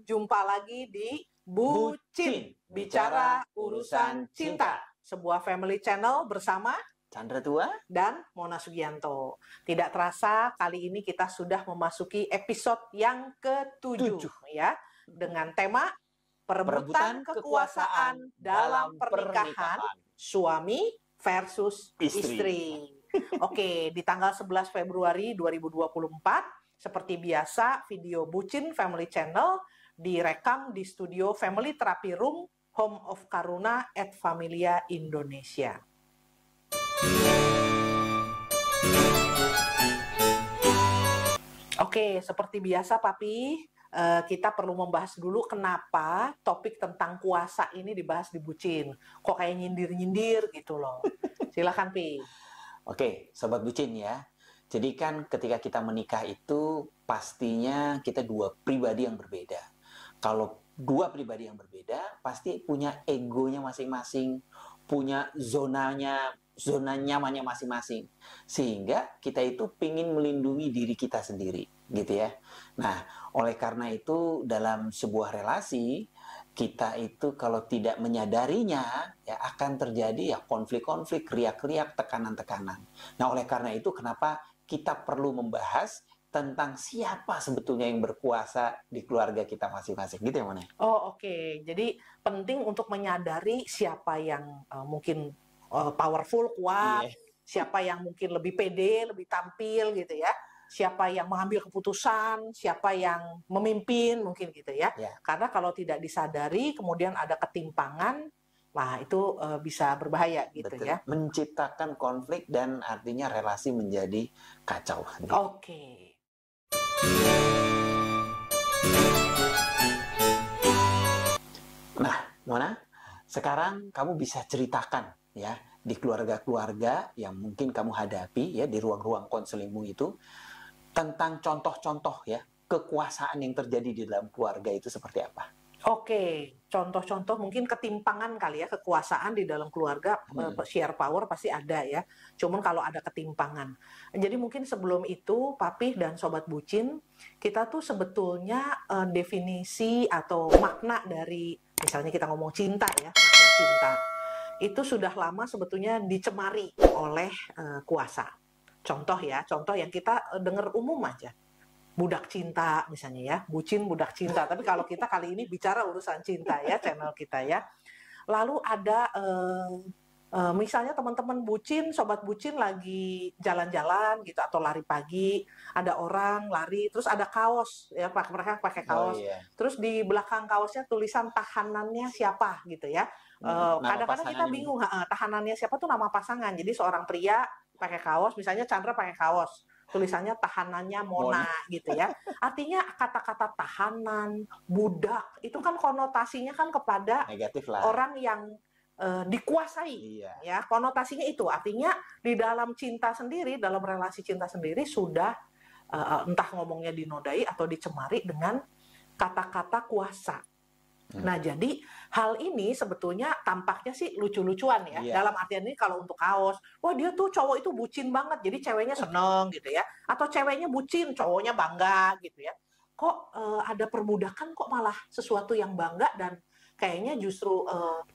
jumpa lagi di Bucin, bicara urusan cinta. Sebuah family channel bersama Chandra Tua dan Mona Sugianto. Tidak terasa kali ini kita sudah memasuki episode yang ke-7 ya, dengan tema perebutan kekuasaan dalam pernikahan suami versus istri. Oke, di tanggal 11 Februari 2024 seperti biasa, video Bucin Family Channel direkam di studio Family Therapy Room Home of Karuna at Familia Indonesia. Oke, seperti biasa Papi, kita perlu membahas dulu kenapa topik tentang kuasa ini dibahas di Bucin. Kok kayak nyindir-nyindir gitu loh. Silakan Pi. Oke, Sobat Bucin ya. Jadi kan ketika kita menikah itu pastinya kita dua pribadi yang berbeda. Kalau dua pribadi yang berbeda pasti punya egonya masing-masing, punya zona nyamannya masing-masing. Sehingga kita itu pingin melindungi diri kita sendiri, gitu ya. Nah, oleh karena itu dalam sebuah relasi kita itu kalau tidak menyadarinya ya akan terjadi ya konflik-konflik, riak-riak, tekanan-tekanan. Nah, oleh karena itu kenapa kita perlu membahas tentang siapa sebetulnya yang berkuasa di keluarga kita masing-masing, gitu ya Mona? Oh oke. Jadi penting untuk menyadari siapa yang mungkin powerful, kuat, siapa yang mungkin lebih pede, lebih tampil gitu ya, siapa yang mengambil keputusan, siapa yang memimpin mungkin gitu ya. Karena kalau tidak disadari kemudian ada ketimpangan, nah itu bisa berbahaya gitu. Betul. Ya. Menciptakan konflik dan artinya relasi menjadi kacau. Gitu. Oke. Nah, Mona, sekarang kamu bisa ceritakan ya di keluarga-keluarga yang mungkin kamu hadapi ya di ruang-ruang konselingmu itu tentang contoh-contoh ya kekuasaan yang terjadi di dalam keluarga itu seperti apa? Oke, contoh-contoh mungkin ketimpangan kali ya, kekuasaan di dalam keluarga, share power pasti ada ya. Cuman kalau ada ketimpangan. Jadi mungkin sebelum itu, Papih dan Sobat Bucin, kita tuh sebetulnya definisi atau makna dari, misalnya kita ngomong cinta ya, makna cinta, itu sudah lama sebetulnya dicemari oleh kuasa. Contoh ya, contoh yang kita dengar umum aja. Budak cinta misalnya ya, bucin budak cinta. Tapi kalau kita kali ini bicara urusan cinta ya, channel kita ya. Lalu ada misalnya teman-teman bucin, sobat bucin lagi jalan-jalan gitu atau lari pagi, ada orang lari, terus ada kaos ya, mereka pakai kaos. Terus di belakang kaosnya tulisan tahanannya siapa gitu ya. Kadang-kadang kita bingung, tahanannya siapa tuh nama pasangan. Jadi seorang pria pakai kaos, misalnya Chandra pakai kaos, tulisannya tahanannya Mona gitu ya. Artinya kata-kata tahanan, budak itu kan konotasinya kan kepada orang yang dikuasai. Ya, konotasinya itu. Artinya di dalam cinta sendiri, dalam relasi cinta sendiri sudah entah ngomongnya dinodai atau dicemari dengan kata-kata kuasa. Nah, jadi hal ini sebetulnya tampaknya sih lucu-lucuan ya. Dalam artian ini kalau untuk kaos, wah dia tuh cowok itu bucin banget, jadi ceweknya seneng gitu ya. Atau ceweknya bucin, cowoknya bangga gitu ya. Kok ada perbudakan kok malah sesuatu yang bangga dan kayaknya justru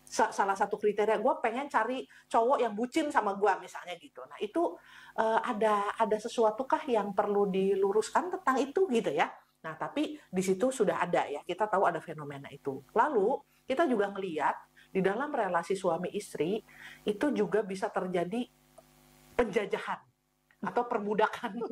salah satu kriteria gue pengen cari cowok yang bucin sama gue misalnya gitu. Nah itu ada sesuatukah yang perlu diluruskan tentang itu gitu ya. Nah, tapi di situ sudah ada ya, kita tahu ada fenomena itu. Lalu, kita juga melihat di dalam relasi suami istri, itu juga bisa terjadi penjajahan atau perbudakan.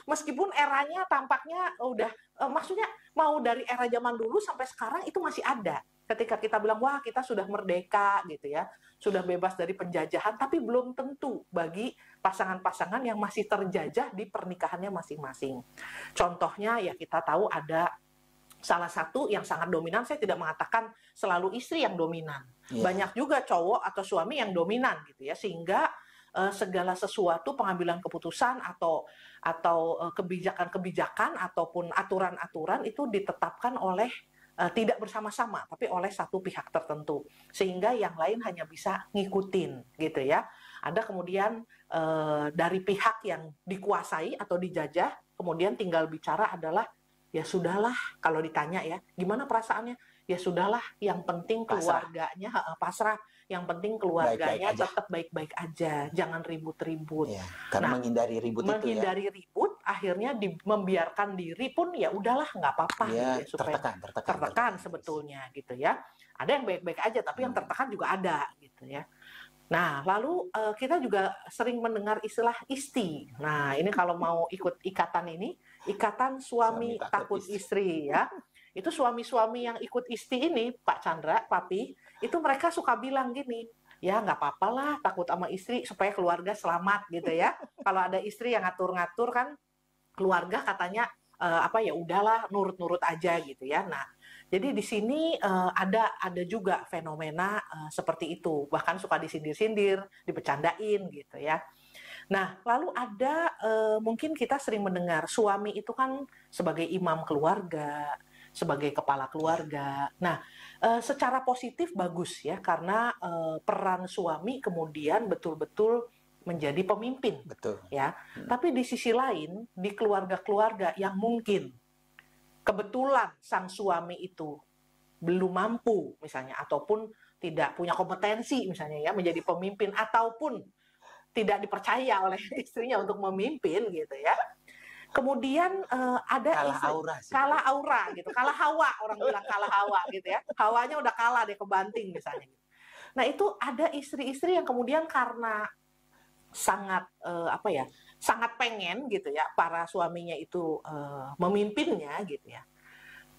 Meskipun eranya tampaknya udah, maksudnya mau dari era zaman dulu sampai sekarang itu masih ada. Ketika kita bilang, wah kita sudah merdeka gitu ya, sudah bebas dari penjajahan, tapi belum tentu bagi pasangan-pasangan yang masih terjajah di pernikahannya masing-masing. Contohnya ya kita tahu ada salah satu yang sangat dominan, saya tidak mengatakan selalu istri yang dominan. Banyak juga cowok atau suami yang dominan gitu ya, sehingga segala sesuatu pengambilan keputusan atau kebijakan-kebijakan ataupun aturan-aturan itu ditetapkan oleh tidak bersama-sama, tapi oleh satu pihak tertentu, sehingga yang lain hanya bisa ngikutin gitu ya. Ada kemudian dari pihak yang dikuasai atau dijajah, kemudian tinggal bicara adalah ya sudahlah, kalau ditanya ya, gimana perasaannya? Ya sudahlah, yang penting Pasrah. keluarganya pasrah, yang penting Baik-baik keluarganya aja. tetap baik-baik aja, jangan ribut-ribut. Ya, karena Nah, menghindari ribut itu ya. menghindari ribut, akhirnya membiarkan diri pun ya udahlah nggak apa-apa gitu Dia ya, supaya tertekan sebetulnya gitu ya. Ada yang baik-baik aja, tapi yang tertekan juga ada gitu ya. Nah, lalu kita juga sering mendengar istilah isti. Nah, ini kalau mau ikut ikatan ini, ikatan suami takut istri ya. Itu suami-suami yang ikut isti ini, Pak Chandra, Papi, itu mereka suka bilang gini, ya nggak apa-apa lah takut sama istri supaya keluarga selamat gitu ya. Kalau ada istri yang ngatur-ngatur kan, keluarga katanya apa ya udahlah nurut-nurut aja gitu ya. Nah, jadi di sini ada juga fenomena seperti itu, bahkan suka disindir-sindir, dibecandain gitu ya. Nah, lalu ada mungkin kita sering mendengar suami itu kan sebagai imam keluarga, sebagai kepala keluarga. Nah, secara positif bagus ya karena peran suami kemudian betul-betul menjadi pemimpin. Betul. Ya. Tapi di sisi lain, di keluarga-keluarga yang mungkin kebetulan sang suami itu belum mampu misalnya ataupun tidak punya kompetensi misalnya ya menjadi pemimpin ataupun tidak dipercaya oleh istrinya untuk memimpin gitu ya. Kemudian ada kalah aura gitu, kalah hawa, orang bilang kalah hawa gitu ya. Hawanya udah kalah deh kebanting misalnya. Nah, itu ada istri-istri yang kemudian karena sangat sangat pengen gitu ya para suaminya itu memimpinnya gitu ya.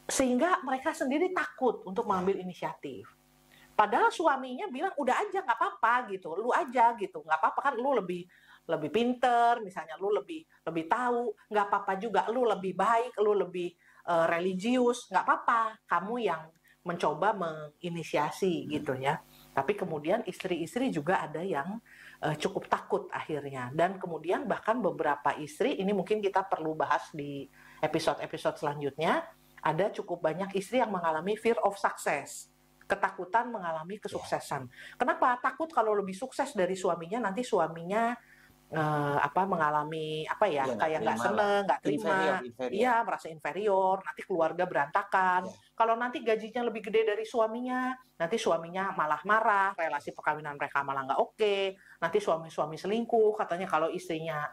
Sehingga mereka sendiri takut untuk mengambil inisiatif. Padahal suaminya bilang udah aja nggak apa-apa gitu, lu aja gitu, nggak apa-apa kan lu lebih pinter, misalnya lu lebih tahu, nggak apa-apa juga, lu lebih baik, lu lebih religius, nggak apa-apa, kamu yang mencoba menginisiasi gitu ya. Tapi kemudian istri-istri juga ada yang cukup takut akhirnya. Dan kemudian bahkan beberapa istri, ini mungkin kita perlu bahas di episode-episode selanjutnya, ada cukup banyak istri yang mengalami fear of success. Ketakutan mengalami kesuksesan. Kenapa? Takut kalau lebih sukses dari suaminya, nanti suaminya mengalami kayak nggak seneng, nggak terima, iya merasa inferior, nanti keluarga berantakan. Kalau nanti gajinya lebih gede dari suaminya, nanti suaminya malah marah, relasi perkawinan mereka malah nggak oke, nanti suami selingkuh, katanya kalau istrinya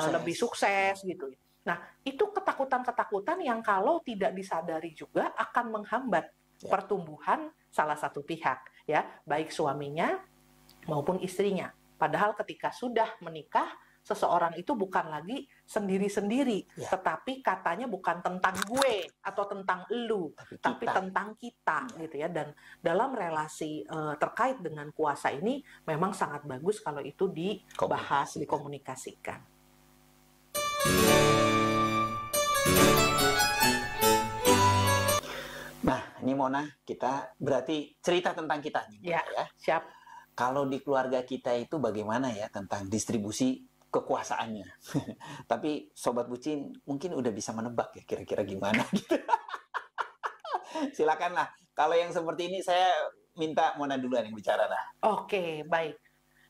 lebih sukses gitu. Nah, itu ketakutan-ketakutan yang kalau tidak disadari juga akan menghambat pertumbuhan salah satu pihak, ya, baik suaminya maupun istrinya. Padahal ketika sudah menikah, seseorang itu bukan lagi sendiri-sendiri, tetapi katanya bukan tentang gue atau tentang elu, tapi tentang kita, gitu ya. Dan dalam relasi terkait dengan kuasa ini memang sangat bagus kalau itu dibahas, dikomunikasikan. Nah, ini Mona, kita berarti cerita tentang kita nih, ya. Siap. Kalau di keluarga kita itu bagaimana ya tentang distribusi kekuasaannya. Tapi Sobat Bucin mungkin udah bisa menebak ya kira-kira gimana gitu. Silakanlah. Kalau yang seperti ini saya minta Mona duluan yang bicara lah. Oke, baik.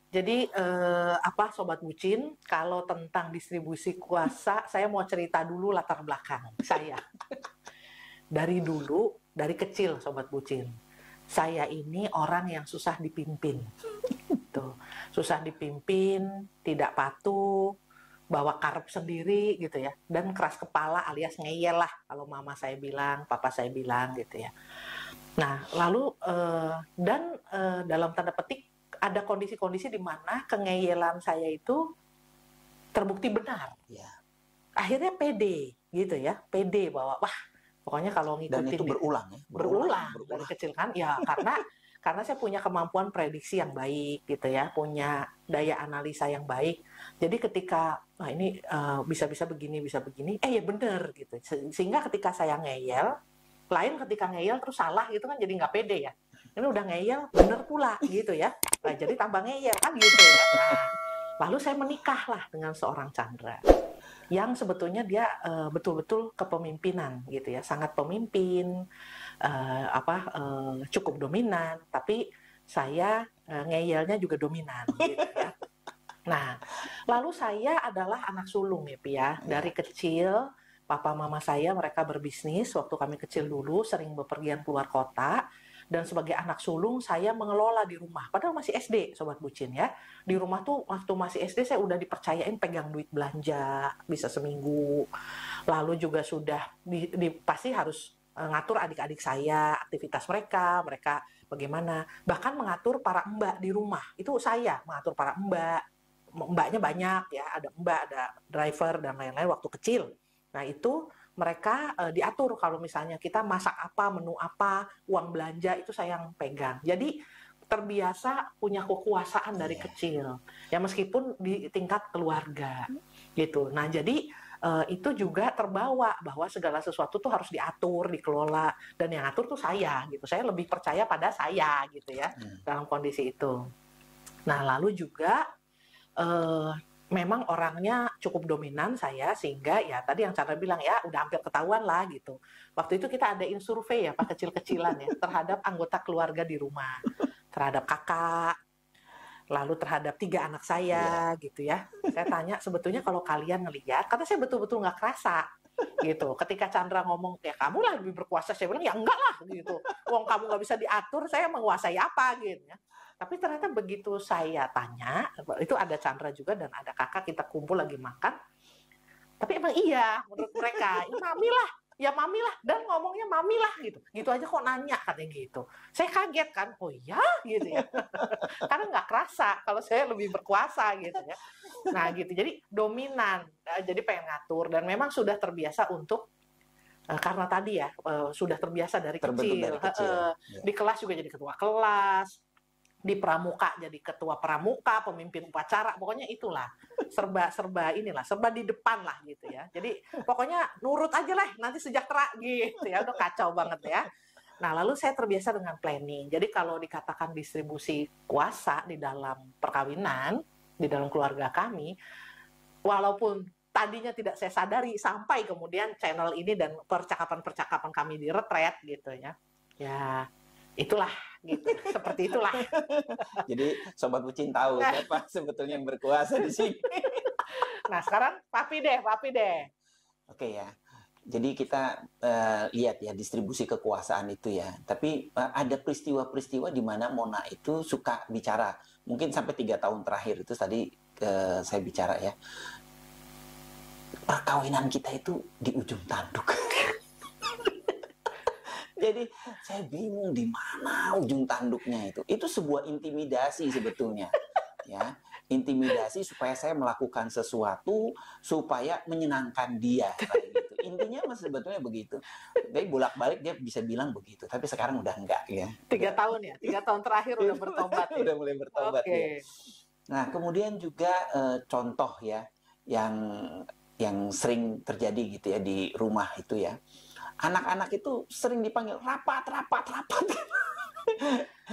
Jadi Sobat Bucin, kalau tentang distribusi kuasa, saya mau cerita dulu latar belakang saya. Dari dulu, dari kecil Sobat Bucin. Saya ini orang yang susah dipimpin. Tuh, susah dipimpin, tidak patuh, bawa karep sendiri gitu ya. Dan keras kepala alias ngeyel lah kalau mama saya bilang, papa saya bilang gitu ya. Nah, lalu dalam tanda petik ada kondisi-kondisi di mana kengeyelan saya itu terbukti benar. Ya. Akhirnya pede gitu ya, pede bahwa wah pokoknya kalau ngikutin. Dan itu berulang ya? Berulang. Dari kecil kan, ya karena saya punya kemampuan prediksi yang baik gitu ya, punya daya analisa yang baik. Jadi ketika ini bisa begini, ya bener gitu. Sehingga ketika saya ngeyel, lain ketika ngeyel terus salah gitu kan jadi nggak pede ya. Ini udah ngeyel, bener pula gitu ya. Nah, jadi tambah ngeyel kan gitu ya. Nah, lalu saya menikahlah dengan seorang Chandra yang sebetulnya dia betul-betul kepemimpinan gitu ya, sangat pemimpin, cukup dominan, tapi saya ngeyelnya juga dominan gitu ya. Nah, lalu saya adalah anak sulung ya Pi ya, dari kecil Papa mama saya mereka berbisnis waktu kami kecil dulu, sering bepergian keluar kota. Dan sebagai anak sulung saya mengelola di rumah. Padahal masih SD, Sobat Bucin ya. Di rumah tuh waktu masih SD saya udah dipercayain pegang duit belanja bisa seminggu. Lalu juga sudah pasti harus ngatur adik-adik saya, aktivitas mereka, mereka bagaimana. Bahkan mengatur para mbak di rumah. Itu saya mengatur para mbak. Mbaknya banyak ya, ada mbak, ada driver dan lain-lain waktu kecil. Nah itu mereka diatur kalau misalnya kita masak apa, menu apa, uang belanja itu saya yang pegang. Jadi terbiasa punya kekuasaan dari kecil. Ya meskipun di tingkat keluarga gitu. Nah, jadi itu juga terbawa bahwa segala sesuatu tuh harus diatur, dikelola, dan yang atur tuh saya gitu. Saya lebih percaya pada saya gitu ya dalam kondisi itu. Nah, lalu juga memang orangnya cukup dominan saya, sehingga ya tadi yang Chandra bilang ya udah hampir ketahuan lah gitu. Waktu itu kita adain survei ya Pak, kecil-kecilan ya terhadap anggota keluarga di rumah, terhadap kakak, lalu terhadap 3 anak saya gitu ya. Saya tanya sebetulnya kalau kalian ngelihat, karena saya betul-betul nggak kerasa gitu. Ketika Chandra ngomong ya kamu lah lebih berkuasa, saya bilang ya enggak lah gitu. Wong kamu nggak bisa diatur, saya menguasai apa gitu ya. Tapi ternyata begitu saya tanya, itu ada Chandra juga dan ada kakak, kita kumpul lagi makan. Tapi emang iya, menurut mereka, ya mami lah, dan ngomongnya mami lah gitu. Gitu aja kok nanya katanya gitu. Saya kaget kan, oh iya gitu ya. Karena nggak kerasa kalau saya lebih berkuasa gitu ya. Nah gitu, jadi dominan, jadi pengen ngatur dan memang sudah terbiasa untuk karena tadi ya sudah terbiasa dari kecil. Di kelas juga jadi ketua kelas. Di pramuka jadi ketua pramuka, pemimpin upacara, pokoknya itulah serba inilah, serba di depan lah gitu ya. Jadi pokoknya nurut aja lah, nanti sejahtera gitu ya, udah kacau banget ya. Nah lalu saya terbiasa dengan planning. Jadi kalau dikatakan distribusi kuasa di dalam perkawinan, di dalam keluarga kami, walaupun tadinya tidak saya sadari sampai kemudian channel ini dan percakapan-percakapan kami di retret gitu ya. Ya itulah gitu, seperti itulah. Jadi Sobat Bucin tahu siapa sebetulnya yang berkuasa di sini. Nah sekarang Papi deh. Oke ya. Jadi kita lihat ya distribusi kekuasaan itu ya. Tapi ada peristiwa-peristiwa di mana Mona itu suka bicara. Mungkin sampai 3 tahun terakhir itu tadi saya bicara ya. Perkawinan kita itu di ujung tanduk. Jadi saya bingung di mana ujung tanduknya itu. Itu sebuah intimidasi sebetulnya, ya. Intimidasi supaya saya melakukan sesuatu supaya menyenangkan dia, kayak gitu. Intinya sebetulnya begitu. Jadi bolak-balik dia bisa bilang begitu, tapi sekarang udah enggak ya. 3 tahun ya, 3 tahun terakhir udah bertobat. Ya? Udah mulai bertobat ya. Nah kemudian juga contoh ya yang sering terjadi gitu ya di rumah itu ya. Anak-anak itu sering dipanggil rapat.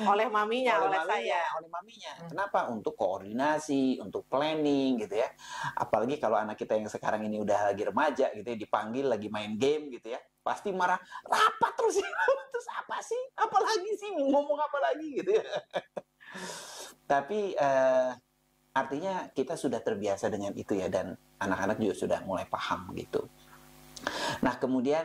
oleh maminya. Kenapa? Untuk koordinasi, untuk planning gitu ya. Apalagi kalau anak kita yang sekarang ini udah lagi remaja gitu ya, dipanggil lagi main game gitu ya. Pasti marah, rapat terus ya. Terus apa sih? Apalagi sih? Ngomong apa lagi gitu ya. Tapi artinya kita sudah terbiasa dengan itu ya. Dan anak-anak juga sudah mulai paham gitu. Nah, kemudian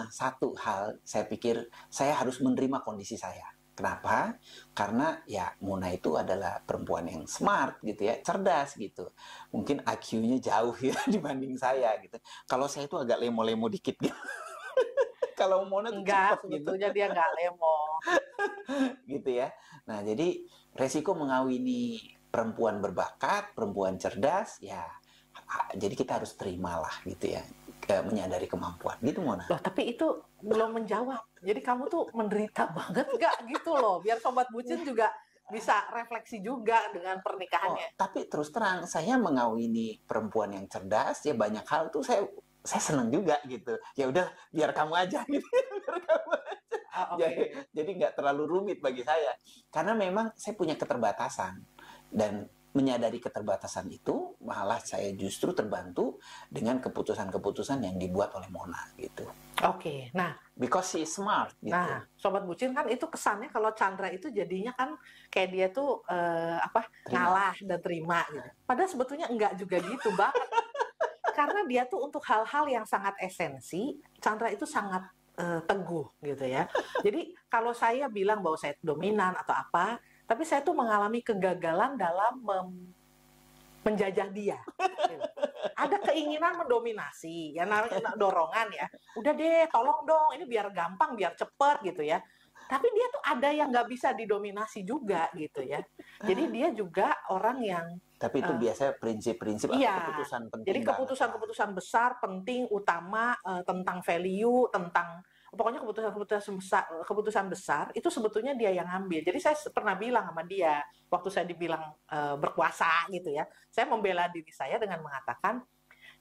satu hal saya pikir saya harus menerima kondisi saya. Kenapa? Karena ya Mona itu adalah perempuan yang smart gitu ya, cerdas gitu. Mungkin IQ-nya jauh ya dibanding saya gitu. Kalau saya itu agak lemo-lemo dikit gitu. Kalau Mona tuh enggak, cepat sebetulnya gitu. dia enggak lemo. Gitu ya. Nah, jadi resiko mengawini perempuan berbakat, perempuan cerdas, ya jadi kita harus terimalah gitu ya. Menyadari kemampuan gitu Mona. Loh, tapi itu belum menjawab. Jadi kamu tuh menderita banget gak gitu loh. Biar Sobat Bucin juga bisa refleksi juga dengan pernikahannya. Tapi terus terang saya mengawini perempuan yang cerdas ya banyak hal tuh saya senang juga gitu. Ya udah biar kamu aja gitu. Biar kamu aja. Jadi nggak terlalu rumit bagi saya. Karena memang saya punya keterbatasan dan menyadari keterbatasan itu, malah saya justru terbantu dengan keputusan-keputusan yang dibuat oleh Mona gitu. Oke, nah, because she is smart. Gitu. Nah, Sobat Bucin kan itu kesannya kalau Chandra itu jadinya kan kayak dia tuh ngalah dan terima gitu. Padahal sebetulnya enggak juga gitu banget. karena dia tuh untuk hal-hal yang sangat esensi, Chandra itu sangat teguh gitu ya. Jadi kalau saya bilang bahwa saya dominan atau apa, tapi saya tuh mengalami kegagalan dalam menjajah dia. Gitu. Ada keinginan mendominasi, ya dorongan ya. Udah deh, tolong dong, ini biar gampang, biar cepet gitu ya. Tapi dia tuh ada yang nggak bisa didominasi juga gitu ya. Jadi dia juga orang yang tapi itu biasanya prinsip-prinsip atau iya, keputusan penting. jadi banget, keputusan-keputusan besar, penting, utama tentang value, tentang pokoknya keputusan besar itu sebetulnya dia yang ambil. Jadi saya pernah bilang sama dia waktu saya dibilang berkuasa gitu ya, saya membela diri saya dengan mengatakan,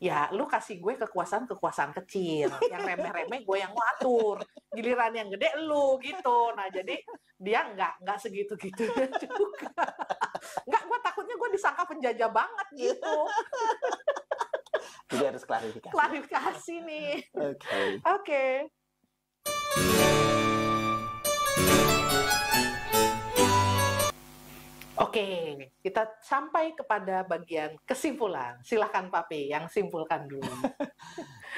ya lu kasih gue kekuasaan kecil, yang remeh-remeh gue yang ngatur, giliran yang gede lu gitu. Nah jadi dia nggak segitu-gitu juga. Nggak, gue takutnya gue disangka penjajah banget gitu. Jadi harus klarifikasi. Klarifikasi nih. Oke. Oke, kita sampai kepada bagian kesimpulan. Silahkan Papi, yang simpulkan dulu.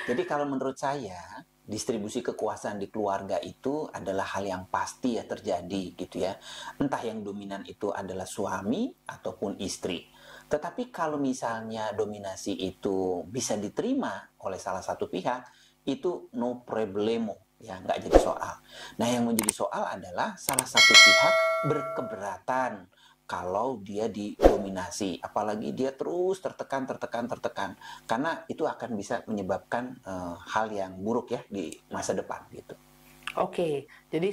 Jadi kalau menurut saya, distribusi kekuasaan di keluarga itu adalah hal yang pasti ya terjadi gitu ya. Entah yang dominan itu adalah suami ataupun istri. Tetapi kalau misalnya dominasi itu bisa diterima oleh salah satu pihak, itu no problemo, ya nggak jadi soal. Nah yang menjadi soal adalah salah satu pihak berkeberatan kalau dia didominasi, apalagi dia terus tertekan, karena itu akan bisa menyebabkan hal yang buruk ya di masa depan gitu. Oke, jadi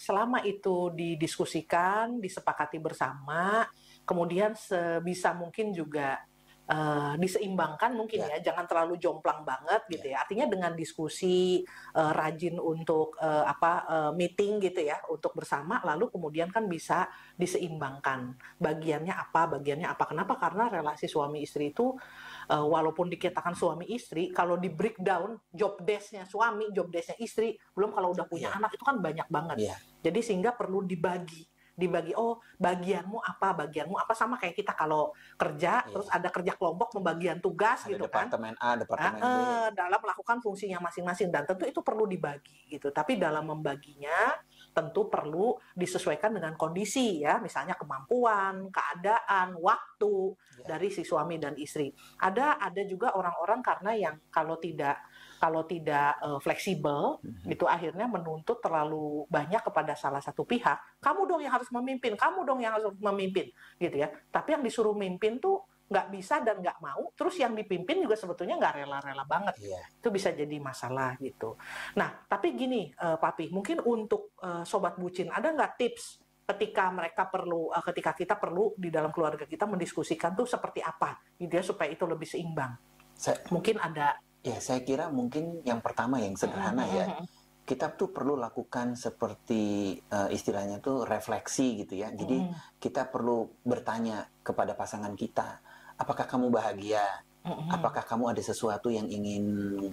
selama itu didiskusikan, disepakati bersama, kemudian sebisa mungkin juga diseimbangkan mungkin ya, jangan terlalu jomplang banget gitu ya. Artinya dengan diskusi, rajin untuk meeting gitu ya, untuk bersama, lalu kemudian kan bisa diseimbangkan. Bagiannya apa. Kenapa? Karena relasi suami istri itu walaupun dikatakan suami istri, kalau di breakdown job desk-nya suami, job desk-nya istri, belum kalau udah punya anak itu kan banyak banget. Jadi sehingga perlu dibagi, oh bagianmu apa, sama kayak kita kalau kerja terus ada kerja kelompok pembagian tugas ada gitu departemen kan. A, departemen B dalam melakukan fungsinya masing-masing, dan tentu itu perlu dibagi gitu. Tapi dalam membaginya tentu perlu disesuaikan dengan kondisi ya, misalnya kemampuan, keadaan, waktu dari si suami dan istri. Ada juga orang-orang karena yang kalau tidak fleksibel, itu akhirnya menuntut terlalu banyak kepada salah satu pihak. Kamu dong yang harus memimpin, gitu ya. Tapi yang disuruh mimpin tuh nggak bisa dan nggak mau, terus yang dipimpin juga sebetulnya nggak rela-rela banget. Itu bisa jadi masalah gitu. Nah, tapi gini, Papi, mungkin untuk Sobat Bucin, ada nggak tips ketika kita perlu di dalam keluarga kita mendiskusikan tuh seperti apa, gitu ya, supaya itu lebih seimbang? Mungkin ada. Ya, saya kira mungkin yang pertama yang sederhana ya. Kita tuh perlu lakukan seperti istilahnya tuh refleksi gitu ya. Jadi kita perlu bertanya kepada pasangan kita, apakah kamu bahagia? Apakah kamu ada sesuatu yang ingin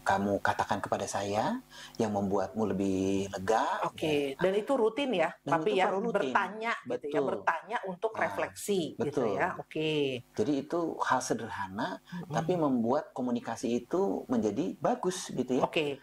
kamu katakan kepada saya yang membuatmu lebih lega? Oke, dan itu rutin ya, tapi ya bertanya gitu ya, bertanya untuk refleksi gitu ya. Oke. Jadi itu hal sederhana, tapi membuat komunikasi itu menjadi bagus gitu ya. Oke.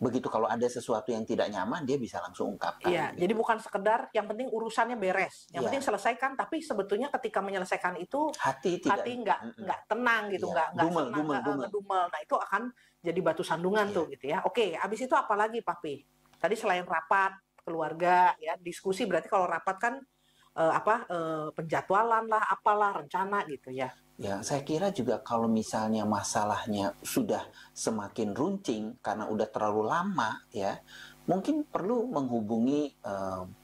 Begitu kalau ada sesuatu yang tidak nyaman, dia bisa langsung ungkapkan. Iya, gitu. Jadi bukan sekedar yang penting urusannya beres, yang penting selesaikan. Tapi sebetulnya ketika menyelesaikan itu hati nggak tenang gitu, nggak ngedumel. Nah itu akan jadi batu sandungan tuh gitu ya. Oke, abis itu apa lagi Papi? Tadi selain rapat keluarga ya, diskusi, berarti kalau rapat kan penjadwalan lah, apalah, rencana gitu ya. Ya, saya kira juga kalau misalnya masalahnya sudah semakin runcing karena udah terlalu lama ya, mungkin perlu menghubungi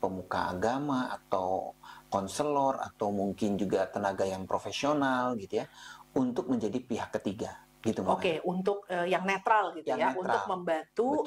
pemuka agama atau konselor atau mungkin juga tenaga yang profesional gitu ya, untuk menjadi pihak ketiga. Gitu, Oke, untuk yang netral gitu ya, untuk membantu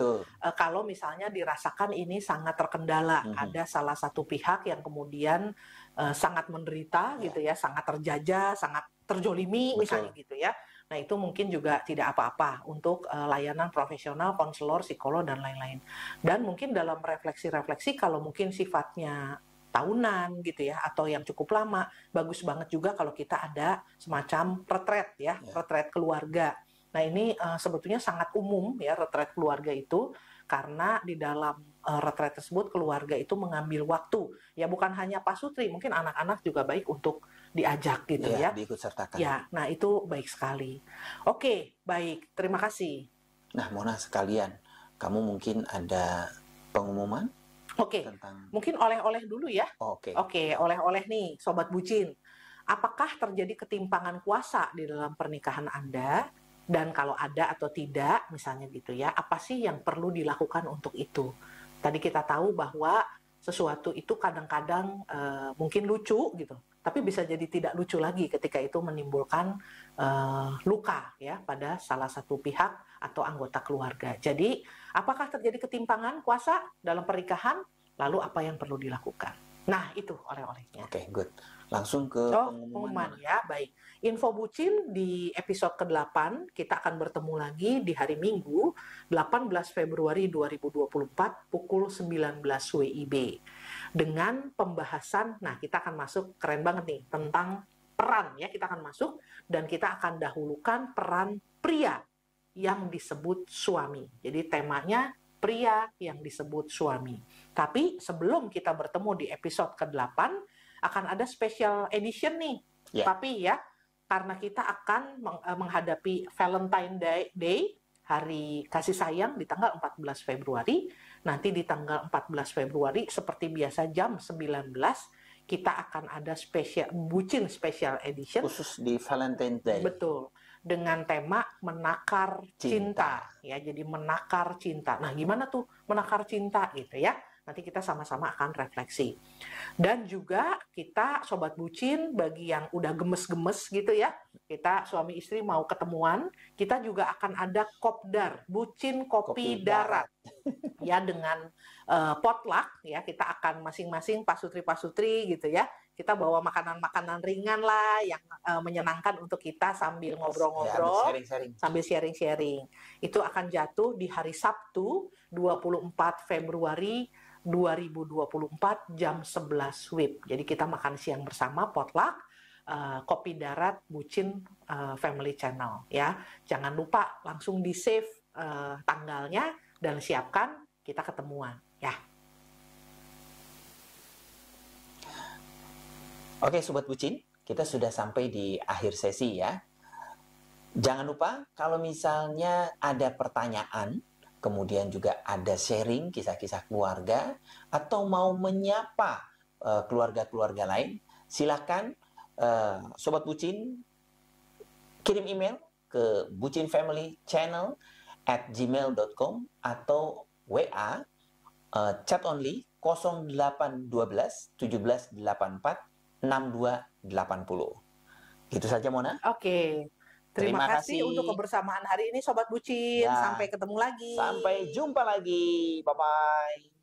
kalau misalnya dirasakan ini sangat terkendala, ada salah satu pihak yang kemudian sangat menderita gitu ya, sangat terjajah, sangat terjolimi misalnya gitu ya. Nah itu mungkin juga tidak apa-apa untuk layanan profesional, konselor, psikolog dan lain-lain. Dan mungkin dalam refleksi-refleksi kalau mungkin sifatnya tahunan gitu ya, atau yang cukup lama, bagus banget juga kalau kita ada semacam retret ya, retret keluarga. Nah ini sebetulnya sangat umum ya retret keluarga itu, karena di dalam retret tersebut keluarga itu mengambil waktu. Ya bukan hanya pasutri, mungkin anak-anak juga baik untuk diajak gitu ya. Diikut sertakan. Ya, nah itu baik sekali. Oke, baik. Terima kasih. Nah, Mona sekalian, kamu mungkin ada pengumuman? Oke, mungkin oleh-oleh dulu ya. Oke, oleh-oleh nih, Sobat Bucin. Apakah terjadi ketimpangan kuasa di dalam pernikahan Anda? Dan kalau ada atau tidak, misalnya gitu ya, apa sih yang perlu dilakukan untuk itu? Tadi kita tahu bahwa sesuatu itu kadang-kadang mungkin lucu gitu, tapi bisa jadi tidak lucu lagi ketika itu menimbulkan luka ya pada salah satu pihak atau anggota keluarga. Jadi, apakah terjadi ketimpangan kuasa dalam pernikahan? Lalu apa yang perlu dilakukan? Nah, itu oleh-olehnya. Oke, good. Langsung ke pengumuman ya, baik. Info Bucin di episode ke-8, kita akan bertemu lagi di hari Minggu, 18 Februari 2024, pukul 19 WIB. Dengan pembahasan, nah kita akan masuk, keren banget nih, tentang peran ya, kita akan masuk, dan kita akan dahulukan peran pria yang disebut suami. Jadi temanya pria yang disebut suami. Tapi sebelum kita bertemu di episode ke-8, akan ada special edition nih, Papi ya, karena kita akan menghadapi Valentine Day, hari kasih sayang di tanggal 14 Februari. Nanti di tanggal 14 Februari, seperti biasa jam 19, kita akan ada Bucin special edition. Khusus di Valentine Day. Betul. Dengan tema menakar cinta. Ya, jadi menakar cinta. Nah, gimana tuh menakar cinta gitu ya? Nanti kita sama-sama akan refleksi. Dan juga kita Sobat Bucin, bagi yang udah gemes-gemes gitu ya, kita suami istri mau ketemuan, kita juga akan ada kopdar, Bucin Kopi Darat. Ya, dengan potluck ya, kita akan masing-masing pasutri-pasutri gitu ya, kita bawa makanan-makanan ringan lah yang menyenangkan untuk kita sambil ngobrol-ngobrol, sambil sharing-sharing. Itu akan jatuh di hari Sabtu 24 Februari 2024 jam 11 WIB. Jadi kita makan siang bersama, potluck, Kopi Darat Bucin Family Channel ya. Jangan lupa langsung di save tanggalnya dan siapkan, kita ketemuan ya. Oke Sobat Bucin, kita sudah sampai di akhir sesi ya. Jangan lupa kalau misalnya ada pertanyaan, kemudian juga ada sharing kisah-kisah keluarga, atau mau menyapa keluarga-keluarga lain, silakan Sobat Bucin kirim email ke bucinfamilychannel@gmail.com atau WA chat only 0812 1784 6280. Gitu saja Mona. Oke. Terima kasih untuk kebersamaan hari ini Sobat Bucin. Sampai ketemu lagi. Sampai jumpa lagi. Bye-bye.